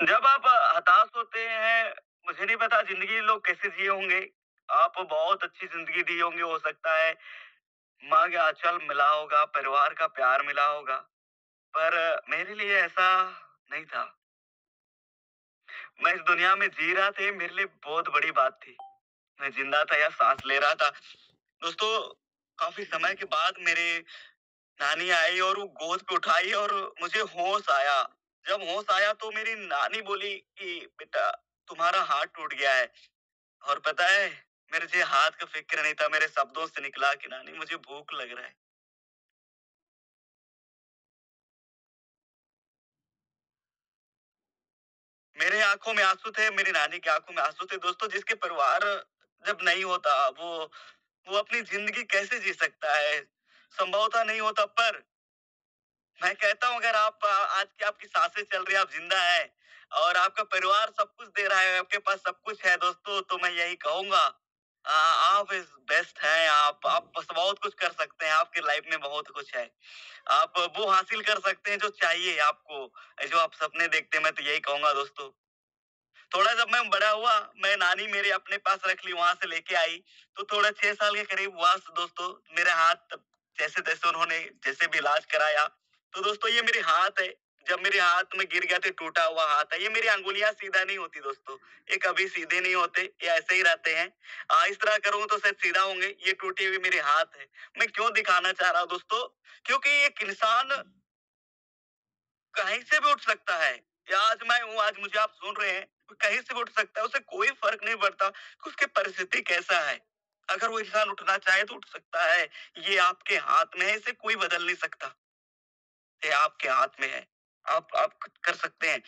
जब आप हताश होते हैं, मुझे नहीं पता ज़िंदगी लोग कैसे जिए होंगे। आप बहुत अच्छी ज़िंदगी जी होंगी, हो सकता है माँ का आँचल मिला होगा, परिवार का प्यार मिला होगा, पर मेरे लिए ऐसा नहीं था। मैं इस दुनिया में जी रहा था, ये मेरे लिए बहुत बड़ी बात थी। मैं ज़िंदा था या साँस ले रहा था। दोस्तों, काफ़ी समय के बाद मेरे नानी आई और वो गोद पे उठाई और मुझे होश आया। जब होश आया तो मेरी नानी बोली कि बेटा, तुम्हारा हाथ टूट गया है। और पता है, मेरे जे हाथ का फ़िक्र नहीं था, मेरे शब्दों से निकला कि नानी मुझे भूख लग रहा है। मेरे आँखों में आँसू थे, मेरी नानी की आँखों में आँसू थे। दोस्तों, जिसके परिवार जब नहीं होता, वो अपनी ज़िंदगी कैसे जी सकता है? संभवतः नहीं होता, पर मैं कहता हूँ, अगर आप आज की आपकी सांसें चल रही है, आप ज़िंदा हैं और आपका परिवार सब कुछ दे रहा है, आपके पास सब कुछ है दोस्तों, तो मैं यही कहूँगा, आप इज़ बेस्ट हैं, आप बस बहुत कुछ कर सकते हैं, आपकी लाइफ़ में बहुत कुछ है। आप वो हासिल कर सकते हैं जो चाहिए आपको, जो आप सपने देखते हैं, मैं तो यही कहूँगा दोस्तों। थोड़ा जब मैं बड़ा हुआ, मैं नानी मेरे अपने पास रख ली, वहाँ से लेके आई, तो थोड़ा 6 साल के करीब हुआ दोस्तों, मेरे हाथ जैसे-तैसे उन्होंने जैसे भी इलाज कराया, तो दोस्तों ये मेरे हाथ है, जब मेरे हाथ में गिर गया था, टूटा हुआ हाथ है, ये मेरी अंगुलियाँ सीधा नहीं होती दोस्तों, ये कभी सीधे नहीं होते, ये ऐसे ही रहते हैं। इस तरह करूँ तो शायद सीधा होंगे, ये टूटे हुए मेरे हाथ हैं। मैं क्यों दिखाना चाह रहा हूँ दोस्तों? क्योंकि एक इंसान कहीं से भी उठ सकता है। या आज मैं हूँ, आज मुझे आप सुन रहे हैं, तो कहीं से भी उठ सकता है, उसे कोई फ़र्क नहीं पड़ता कि उसकी परिस्थिति कैसा है। अगर वो इंसान उठना चाहे तो उठ सकता है, ये आपके हाथ में है, इसे कोई बदल नहीं सकता। ये आपके हाथ में है। आप कर सकते हैं।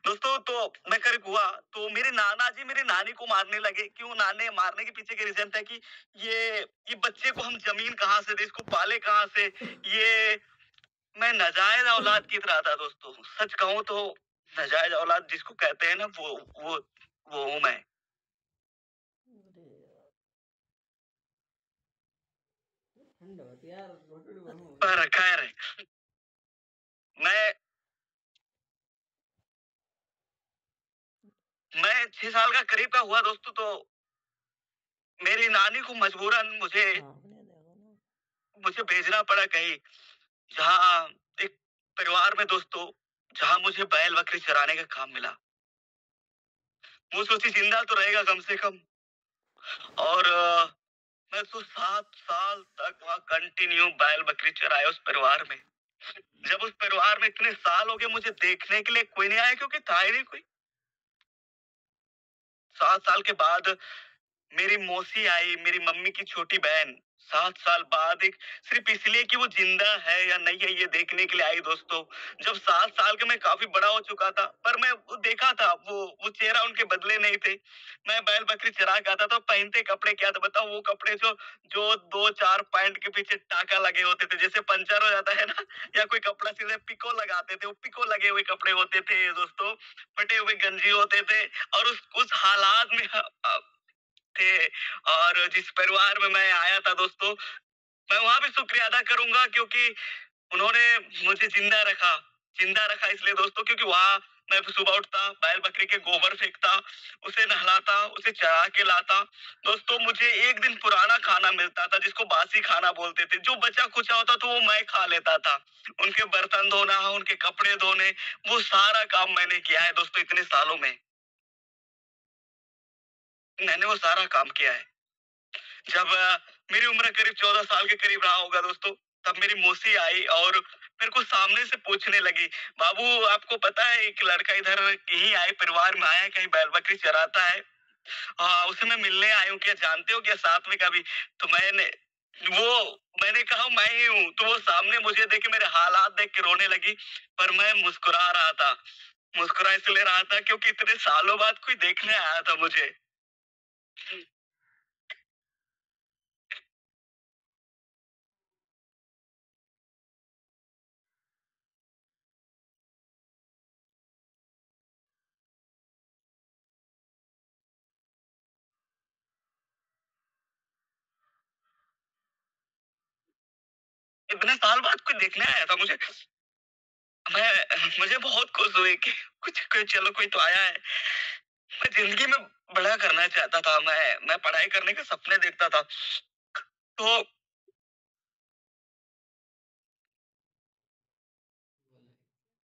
दोस्तों, तो मैं करीब हुआ, तो मेरे नाना जी मेरी नानी को मारने लगे। क्यों नाने मारने के पीछे के रीज़न था कि ये बच्चे को हम ज़मीन कहाँ से दें, इसको पाले कहाँ से? ये मैं नाजायज़ औलाद की तरह था दोस्तों। सच कहूँ तो नाजायज़ औलाद जिसको कहते हैं ना, वो वो हूँ मैं। अरे यार! ठंड होती है यार, रोटी-वोटी बनवाओ क्या? पर खैर, मैं मैं 6 साल का करीब का हुआ दोस्तों, तो मेरी नानी को मजबूरन मुझे हाँ, अपने देखो ना। मुझे भेजना पड़ा कहीं, जहाँ एक परिवार में दोस्तों, जहाँ मुझे बैल-बकरी चराने का काम मिला। वो सोची जिंदा तो रहेगा कम से कम, और मैं तो 7 साल तक वहाँ कंटिन्यू बैल-बकरी चराया उस परिवार में। जब उस परिवार में इतने साल हो गए, मुझे देखने के लिए कोई नहीं आया, क्योंकि था ही नहीं कोई। 7 साल के बाद मेरी मौसी आई, मेरी मम्मी की छोटी बहन, 7 साल बाद, एक सिर्फ़ इसलिए कि वो ज़िंदा है या नहीं है, ये देखने के लिए आई दोस्तों। जब 7 साल का मैं काफ़ी बड़ा हो चुका था, पर मैं वो देखा था, वो चेहरा उनके बदले नहीं थे। मैं बैल-बकरी चरा के आता था, पहनते कपड़े क्या थे बताऊँ? वो कपड़े जो जो 2-4 पैंट के पीछे टाका लगे होते थे, जैसे पंचर हो जाता है ना, या कोई कपड़ा सीधे पिको लगाते थे, वो पिको लगे हुए कपड़े होते थे दोस्तों, फटे हुए गंजी होते थे, और उस हालात में थे। और जिस परिवार में मैं आया था दोस्तों, मैं वहाँ भी शुक्रिया अदा करूँगा, क्योंकि उन्होंने मुझे ज़िंदा रखा इसलिए दोस्तों, क्योंकि वहाँ मैं सुबह उठता, बैल-बकरी के गोबर फेंकता, उसे नहलाता, उसे चरा के लाता। दोस्तों, मुझे 1 दिन पुराना खाना मिलता था, जिसको बासी खाना बोलते थे। जो बचा-खुचा होता तो वो मैं खा लेता था। उनके बर्तन धोना, उनके कपड़े धोने, वो सारा काम मैंने किया है दोस्तों इतने सालों में। मैंने वो सारा काम किया है। जब मेरी उम्र करीब 14 साल के करीब रहा होगा दोस्तों, तब मेरी मौसी आई और मेरे को सामने से पूछने लगी, "बाबू, आपको पता है एक लड़का इधर यहीं आए परिवार में आया है, कहीं बैल-बकरी चराता है। उसे मैं मिलने आई हूँ, क्या जानते हो क्या साथ में कभी?" तो मैंने कहा, "मैं ही हूँ।" तो वो सामने मुझे देख के, मेरे हालात देख के रोने लगी, पर मैं मुस्कुरा रहा था। मुस्कुरा इसलिए रहा था क्योंकि इतने सालों बाद कोई देखने आया था मुझे। इतने साल बाद कोई देखने आया था मुझे। मैं मुझे बहुत खुश हुई कि कुछ कोई चलो कोई तो आया है। मैं ज़िंदगी में बड़ा करना चाहता था, मैं पढ़ाई करने के सपने देखता था। तो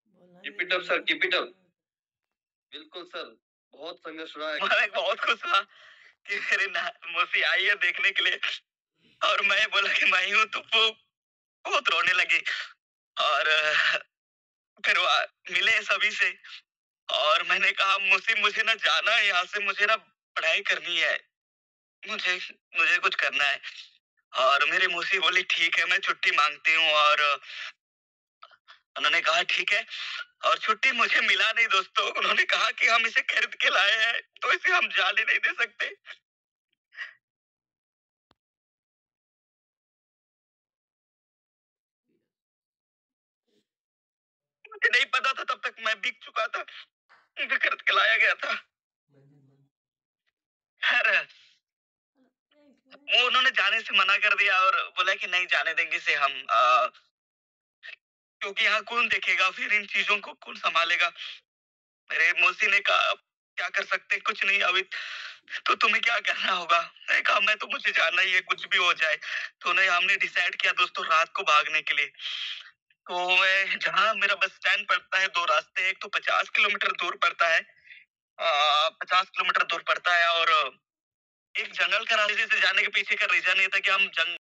बोलना कीप भी इट अप नहीं सर, है। Keep it up. बिल्कुल सर, बहुत संघर्ष रहा है। मैं बहुत खुश हुआ कि मेरी मौसी आई है देखने के लिए और मैं बोला कि मैं ही हूँ, तो वो बहुत रोने लगी और फिर वो मिले सभी से और मैंने कहा मौसी मुझे ना जाना है यहाँ से, मुझे ना पढ़ाई करनी है, मुझे मुझे कुछ करना है। और मेरी मौसी बोली ठीक है मैं छुट्टी मांगती हूँ और उन्होंने कहा ठीक है। और छुट्टी मुझे मिला नहीं दोस्तों, उन्होंने कहा कि हम इसे खरीद के लाए हैं तो इसे हम जाने नहीं दे सकते। मुझे नहीं पता था तब तक मैं बिक चुका था, मुझे खरीद के लाया गया था। खैर वो उन्होंने जाने से मना कर दिया और बोला कि नहीं जाने देंगे इसे हम, क्योंकि यहाँ कौन देखेगा, फिर इन चीजों को कौन संभालेगा। मेरे मौसी ने कहा क्या कर सकते हैं, कुछ नहीं अभी, तो तुम्हें क्या करना होगा। मैंने कहा मैं तो मुझे जाना ही है कुछ भी हो जाए। तो उन्हें हमने डिसाइड किया दोस्तों रात को भागने के लिए। तो मैं जहाँ मेरा बस स्टैंड पड़ता है, दो रास्ते हैं, एक तो 50 किलोमीटर दूर पड़ता है, 50 किलोमीटर दूर पड़ता है और एक जंगल का रास्ते से जाने के पीछे का रीजन ये था कि हम जंग